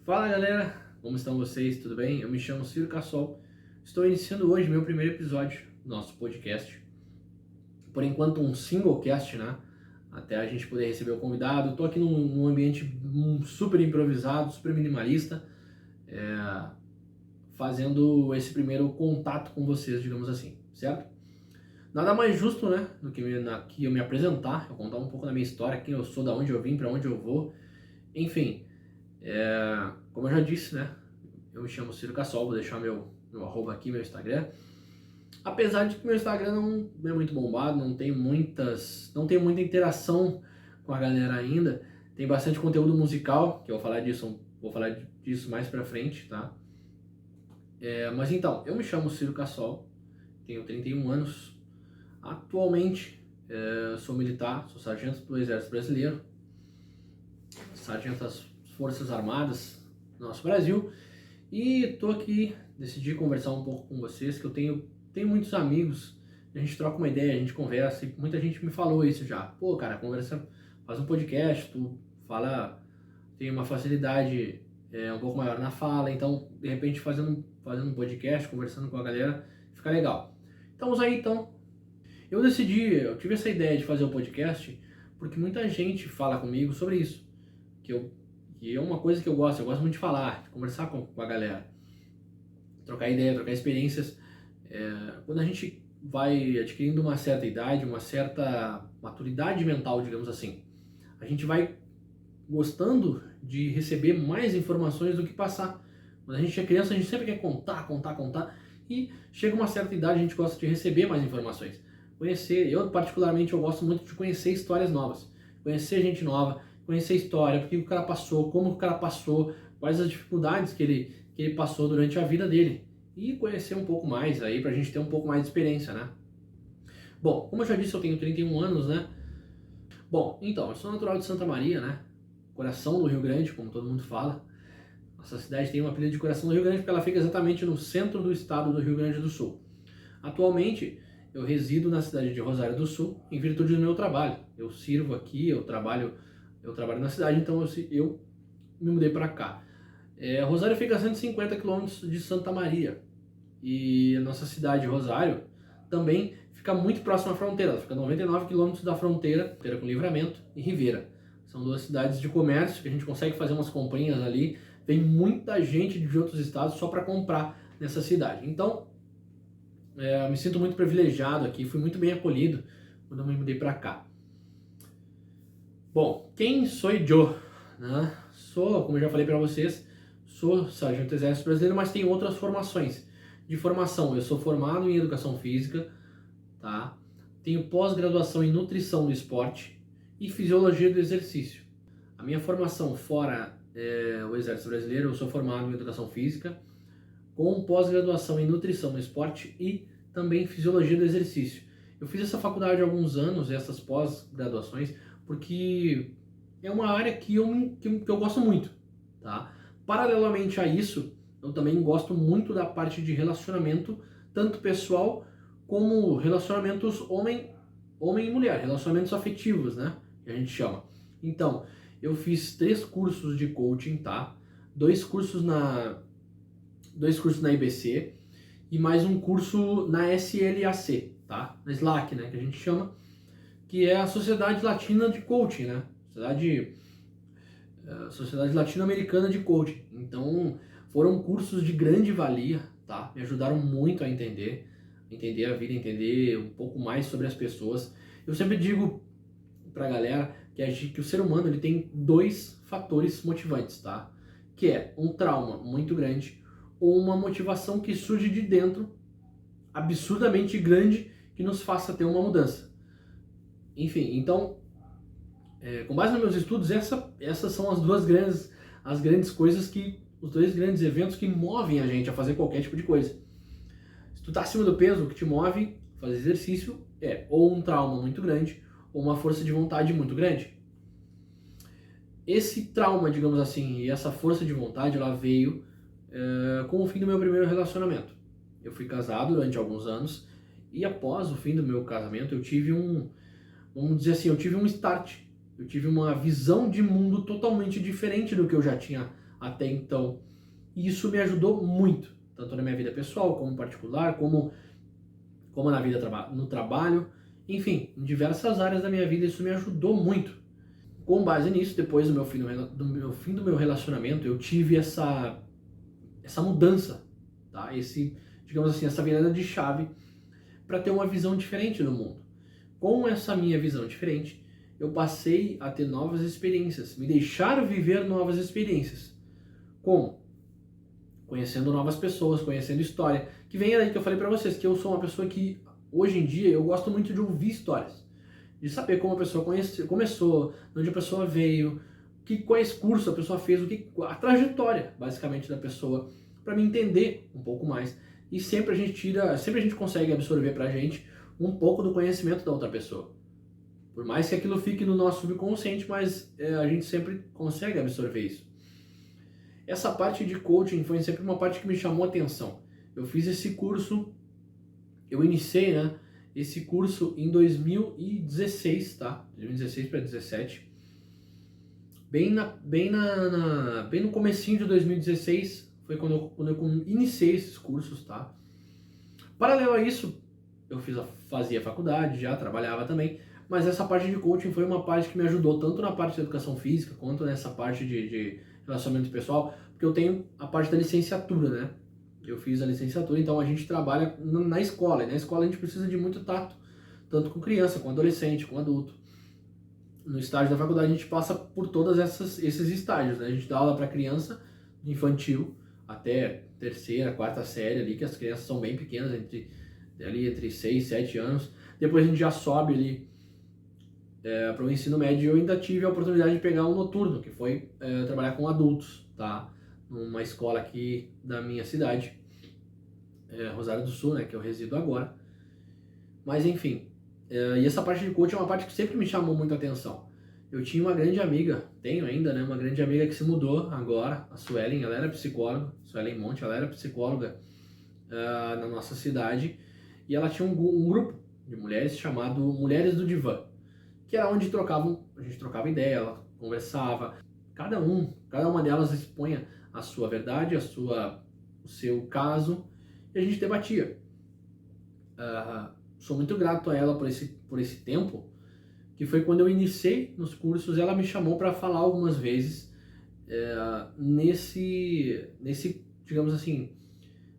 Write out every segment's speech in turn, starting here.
Fala galera, como estão vocês? Tudo bem? Eu me chamo Ciro Cassol. Estou iniciando hoje meu primeiro episódio do nosso podcast. Por enquanto um singlecast, né? Até a gente poder receber o convidado. Estou aqui num ambiente super improvisado, super minimalista, fazendo esse primeiro contato com vocês, digamos assim, certo? Nada mais justo, né, do que eu me apresentar, eu contar um pouco da minha história, quem eu sou, da onde eu vim, para onde eu vou, enfim. Como eu já disse, né? Eu me chamo Ciro Cassol, vou deixar meu arroba aqui, meu Instagram. Apesar de que meu Instagram não é muito bombado, não tem muita interação com a galera ainda. Tem bastante conteúdo musical, que eu vou falar disso mais pra frente, tá? Mas então, eu me chamo Ciro Cassol, tenho 31 anos. Atualmente, sou militar, sou sargento do Exército Brasileiro, sargento das Forças Armadas do nosso Brasil. E tô aqui, decidi conversar um pouco com vocês, que eu tenho muitos amigos, a gente troca uma ideia, a gente conversa, e muita gente me falou isso já. Pô, cara, conversa, faz um podcast, tu fala, tem uma facilidade um pouco maior na fala, então, de repente, fazendo um podcast, conversando com a galera, fica legal. Estamos aí, então. Eu tive essa ideia de fazer o podcast, porque muita gente fala comigo sobre isso, que é uma coisa que eu gosto muito de falar, de conversar com a galera, trocar ideia, trocar experiências. Quando a gente vai adquirindo uma certa idade, uma certa maturidade mental, digamos assim, a gente vai gostando de receber mais informações do que passar. Quando a gente é criança, a gente sempre quer contar, e chega uma certa idade, a gente gosta de receber mais informações. Eu particularmente, eu gosto muito de conhecer histórias novas, conhecer gente nova, conhecer a história, porque o cara passou, como o cara passou, quais as dificuldades que ele passou durante a vida dele. E conhecer um pouco mais aí, pra gente ter um pouco mais de experiência, né? Bom, como eu já disse, eu tenho 31 anos, né? Bom, então, eu sou natural de Santa Maria, né? Coração do Rio Grande, como todo mundo fala. Nossa cidade tem uma apelido de Coração do Rio Grande porque ela fica exatamente no centro do estado do Rio Grande do Sul. Atualmente, eu resido na cidade de Rosário do Sul, em virtude do meu trabalho. Eu sirvo aqui, eu trabalho na cidade, então eu me mudei para cá. Rosário fica a 150 quilômetros de Santa Maria. E a nossa cidade, Rosário, também fica muito próxima à fronteira. Ela fica a 99 quilômetros da fronteira com Livramento e Ribeira. São duas cidades de comércio que a gente consegue fazer umas comprinhas ali. Vem muita gente de outros estados só para comprar nessa cidade. Então, eu me sinto muito privilegiado aqui, fui muito bem acolhido quando eu me mudei para cá. Bom, quem sou eu? Né? Como eu já falei para vocês, sou sargento do Exército Brasileiro, mas tenho outras formações. De formação, eu sou formado em Educação Física, tá? Tenho pós-graduação em Nutrição do Esporte e Fisiologia do Exercício. A minha formação fora o Exército Brasileiro, eu sou formado em Educação Física, com pós-graduação em Nutrição do Esporte e também Fisiologia do Exercício. Eu fiz essa faculdade há alguns anos, essas pós-graduações, porque é uma área que eu gosto muito, tá? Paralelamente a isso, eu também gosto muito da parte de relacionamento, tanto pessoal como relacionamentos homem e mulher, relacionamentos afetivos, né? Que a gente chama. Então, eu fiz 3 cursos de coaching, tá? 2 cursos na IBC e mais um curso na SLAC, tá? Na SLAC, né? Que a gente chama, que é a Sociedade Latina de Coaching, né? Sociedade Latino-Americana de Coaching. Então, foram cursos de grande valia, tá? Me ajudaram muito a entender a vida, entender um pouco mais sobre as pessoas. Eu sempre digo pra galera que o ser humano ele tem 2 fatores motivantes, tá? Que é um trauma muito grande ou uma motivação que surge de dentro, absurdamente grande, que nos faça ter uma mudança. Enfim, então, com base nos meus estudos, essas são as grandes coisas os 2 grandes eventos que movem a gente a fazer qualquer tipo de coisa. Se tu tá acima do peso, o que te move a fazer exercício é ou um trauma muito grande ou uma força de vontade muito grande. Esse trauma, digamos assim, e essa força de vontade, ela veio com o fim do meu primeiro relacionamento. Eu fui casado durante alguns anos e após o fim do meu casamento eu tive vamos dizer assim, eu tive um start. Eu tive uma visão de mundo totalmente diferente do que eu já tinha até então. E isso me ajudou muito, tanto na minha vida pessoal, como particular, como na vida no trabalho, enfim, em diversas áreas da minha vida isso me ajudou muito. Com base nisso, depois do fim do meu relacionamento, eu tive essa mudança, tá? Digamos assim, essa virada de chave para ter uma visão diferente do mundo. Com essa minha visão diferente, eu passei a ter novas experiências, me deixar viver novas experiências. Como? Conhecendo novas pessoas, conhecendo história. Que vem aí que eu falei para vocês, que eu sou uma pessoa que, hoje em dia, eu gosto muito de ouvir histórias. De saber como a pessoa começou, de onde a pessoa veio, quais cursos a pessoa fez, a trajetória, basicamente, da pessoa, para me entender um pouco mais. E sempre a gente consegue absorver pra gente um pouco do conhecimento da outra pessoa. Por mais que aquilo fique no nosso subconsciente, mas a gente sempre consegue absorver isso. Essa parte de coaching foi sempre uma parte que me chamou a atenção. Eu fiz esse curso, eu iniciei, né, esse curso em 2016, tá? 2016 para 2017. Bem no comecinho de 2016 foi quando eu iniciei esses cursos, tá? Paralelo a isso, eu fazia faculdade, já trabalhava também, mas essa parte de coaching foi uma parte que me ajudou tanto na parte de educação física, quanto nessa parte de relacionamento pessoal, porque eu tenho a parte da licenciatura, né? Eu fiz a licenciatura, então a gente trabalha na escola, e na escola a gente precisa de muito tato, tanto com criança, com adolescente, com adulto. No estágio da faculdade a gente passa por todos esses estágios, né? A gente dá aula para criança, infantil, até terceira, quarta série ali, que as crianças são bem pequenas, entre 6 e 7 anos. Depois a gente já sobe ali para o ensino médio. Eu ainda tive a oportunidade de pegar um noturno, que foi trabalhar com adultos, tá? Numa escola aqui da minha cidade, Rosário do Sul, né, que eu resido agora. Mas enfim, e essa parte de coaching é uma parte que sempre me chamou muita atenção. Eu tinha uma grande amiga, tenho ainda, né, uma grande amiga que se mudou agora, a Suelen, ela era psicóloga, Suelen Monte, ela era psicóloga na nossa cidade, e ela tinha um grupo de mulheres chamado Mulheres do Divã, que era onde a gente trocava ideia, ela conversava, cada uma delas expunha a sua verdade, o seu caso, e a gente debatia. Sou muito grato a ela por esse tempo, que foi quando eu iniciei nos cursos. Ela me chamou para falar algumas vezes nesse, digamos assim,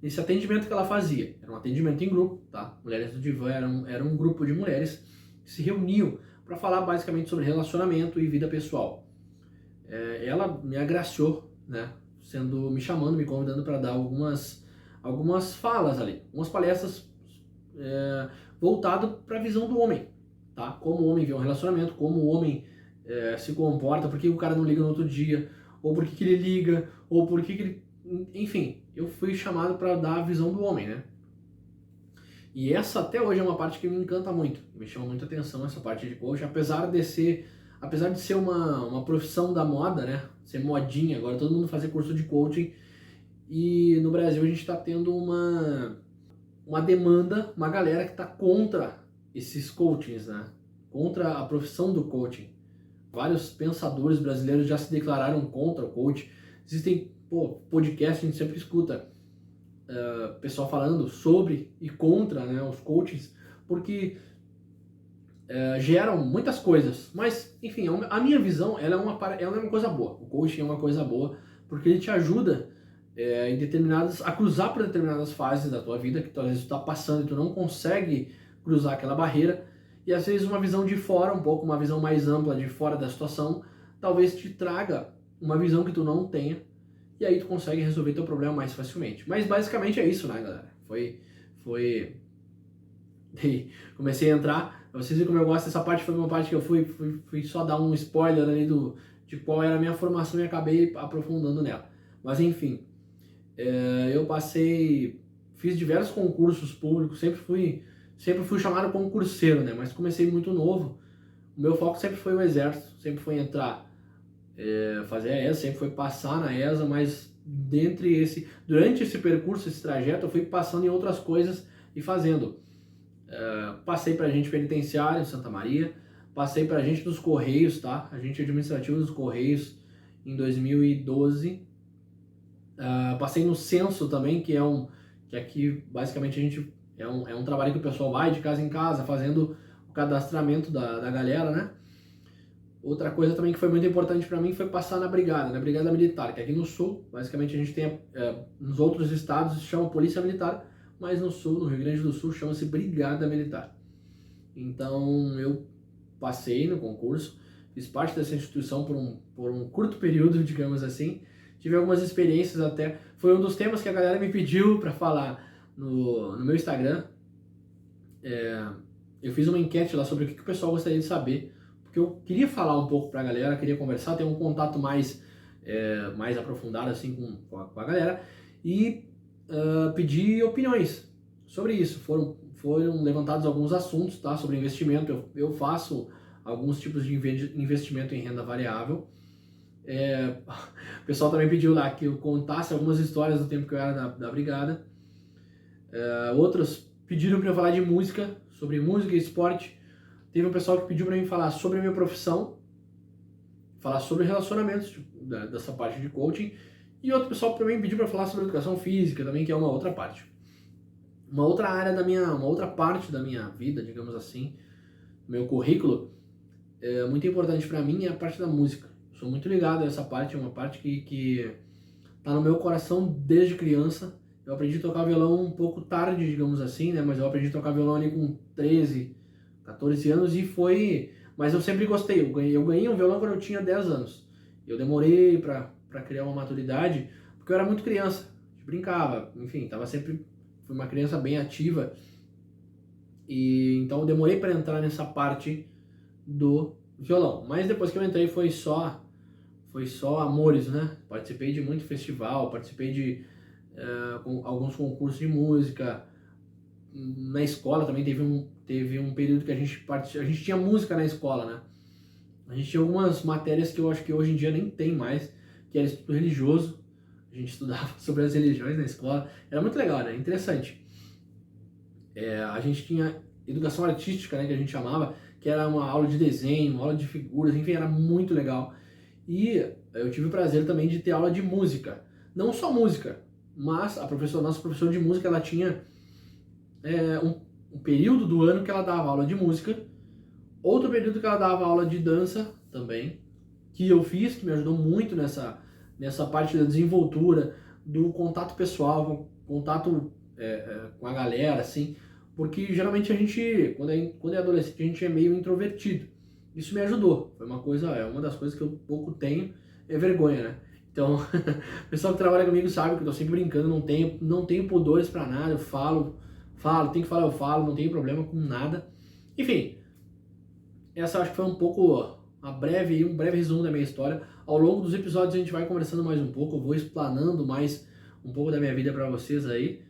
nesse atendimento que ela fazia. Era um atendimento em grupo, tá? Mulheres do Divã era um grupo de mulheres que se reuniam para falar basicamente sobre relacionamento e vida pessoal. Ela me agraciou, né? Me chamando, me convidando para dar algumas falas ali, algumas palestras voltado para a visão do homem, tá? Como o homem vê um relacionamento, como o homem se comporta, por que o cara não liga no outro dia, ou por que ele liga, ou por que ele... Enfim, eu fui chamado para dar a visão do homem, né? E essa até hoje é uma parte que me encanta muito, me chama muita atenção essa parte de coaching, apesar de ser uma profissão da moda, né? Ser modinha, agora todo mundo fazer curso de coaching, e no Brasil a gente está tendo uma demanda, uma galera que está contra esses coachings, né? Contra a profissão do coaching. Vários pensadores brasileiros já se declararam contra o coaching. Existem podcasts, a gente sempre escuta pessoal falando sobre e contra, né, os coachings, porque geram muitas coisas. Mas, enfim, a minha visão ela é uma coisa boa. O coaching é uma coisa boa porque ele te ajuda a cruzar por determinadas fases da tua vida que tu às vezes está passando e tu não consegue cruzar aquela barreira, e às vezes uma visão de fora, uma visão mais ampla de fora da situação, talvez te traga uma visão que tu não tenha, e aí tu consegue resolver teu problema mais facilmente. Mas basicamente é isso, né, galera? Comecei a entrar, vocês viram como eu gosto dessa parte, foi uma parte que eu fui só dar um spoiler ali de qual era a minha formação e acabei aprofundando nela. Mas enfim, eu fiz diversos concursos públicos, sempre fui chamado concurseiro, né? Mas comecei muito novo. O meu foco sempre foi o exército, sempre foi entrar, fazer a ESA, sempre foi passar na ESA, mas durante esse percurso, esse trajeto, eu fui passando em outras coisas e fazendo. Passei para agente penitenciário em Santa Maria, passei para agente dos Correios, tá? Agente administrativo dos Correios em 2012. Passei no censo também, que aqui basicamente a gente é um trabalho que o pessoal vai de casa em casa fazendo o cadastramento da galera, né? Outra coisa também que foi muito importante para mim foi passar na Brigada Militar, que aqui no Sul, basicamente a gente tem, nos outros estados se chama Polícia Militar, mas no Sul, no Rio Grande do Sul, chama-se Brigada Militar. Então eu passei no concurso, fiz parte dessa instituição por um curto período, digamos assim, tive algumas experiências até, foi um dos temas que a galera me pediu para falar no meu Instagram. Eu fiz uma enquete lá sobre o que o pessoal gostaria de saber, porque eu queria falar um pouco pra galera, queria conversar, ter um contato mais aprofundado assim com a galera e pedir opiniões sobre isso. Foram levantados alguns assuntos, tá, sobre investimento. Eu faço alguns tipos de investimento em renda variável. O pessoal também pediu lá que eu contasse algumas histórias do tempo que eu era da brigada. Outros pediram para eu falar de música, sobre música e esporte. Teve um pessoal que pediu para mim falar sobre a minha profissão, falar sobre relacionamentos, tipo, dessa parte de coaching. E outro pessoal também pediu para falar sobre educação física também, que é uma outra parte. Uma outra parte da minha vida, digamos assim, meu currículo, muito importante para mim é a parte da música. Sou muito ligado a essa parte, é uma parte que tá no meu coração desde criança. Eu aprendi a tocar violão um pouco tarde, digamos assim, né? Mas eu aprendi a tocar violão ali com 13, 14 anos Mas eu sempre gostei. Eu ganhei um violão quando eu tinha 10 anos. Eu demorei para criar uma maturidade, porque eu era muito criança. Brincava, enfim, fui uma criança bem ativa. E então eu demorei para entrar nessa parte do violão. Mas depois que eu entrei foi só amores, né? Participei de muito festival, participei de alguns concursos de música. Na escola também teve um período que a gente tinha música na escola, né? A gente tinha algumas matérias que eu acho que hoje em dia nem tem mais, que era estudo religioso. A gente estudava sobre as religiões na escola. Era muito legal, né? Interessante. A gente tinha educação artística, né, que a gente chamava, que era uma aula de desenho, uma aula de figuras, enfim, era muito legal. E eu tive o prazer também de ter aula de música. Não só música, mas nossa professora de música, ela tinha um período do ano que ela dava aula de música, outro período que ela dava aula de dança também, que eu fiz, que me ajudou muito nessa parte da desenvoltura, do contato pessoal, contato com a galera, assim, porque geralmente a gente, quando é adolescente, a gente é meio introvertido. Isso me ajudou, uma das coisas que eu pouco tenho, é vergonha, né? Então, o pessoal que trabalha comigo sabe que eu tô sempre brincando, não tenho pudores pra nada, eu falo, tem que falar, eu falo, não tenho problema com nada. Enfim, essa acho que foi um breve resumo da minha história. Ao longo dos episódios a gente vai conversando mais um pouco, eu vou explanando mais um pouco da minha vida pra vocês aí.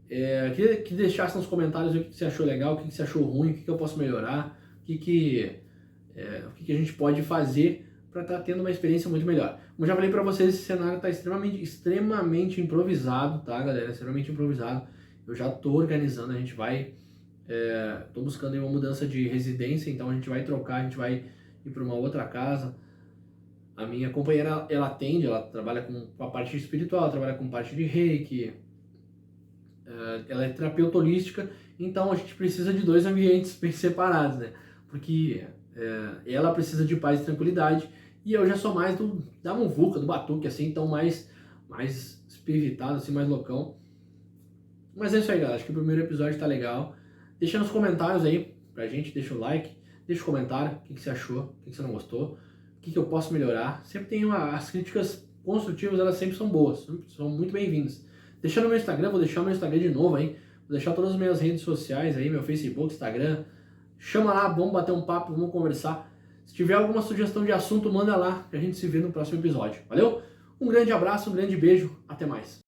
Queria que deixasse nos comentários o que você achou legal, o que você achou ruim, o que eu posso melhorar, o que a gente pode fazer para estar tendo uma experiência muito melhor. Como eu já falei para vocês, esse cenário está extremamente improvisado, tá, galera? Extremamente improvisado. Eu já estou organizando, a gente vai... Estou buscando uma mudança de residência, então a gente vai trocar, a gente vai ir para uma outra casa. A minha companheira, ela trabalha com a parte espiritual, ela trabalha com parte de reiki, ela é terapeuta holística, então a gente precisa de dois ambientes bem separados, né? Porque ela precisa de paz e tranquilidade e eu já sou mais da muvuca, do batuque, assim, então mais espiritado, assim, mais loucão. Mas é isso aí, galera, acho que o primeiro episódio tá legal. Deixa nos comentários aí pra gente, deixa o like, deixa o comentário, o que você achou, o que você não gostou, o que eu posso melhorar. Sempre tem as críticas construtivas, elas sempre são boas, são muito bem-vindas. Deixa no meu Instagram, vou deixar meu Instagram de novo aí, vou deixar todas as minhas redes sociais aí, meu Facebook, Instagram. Chama lá, vamos bater um papo, vamos conversar. Se tiver alguma sugestão de assunto, manda lá, que a gente se vê no próximo episódio. Valeu? Um grande abraço, um grande beijo, até mais.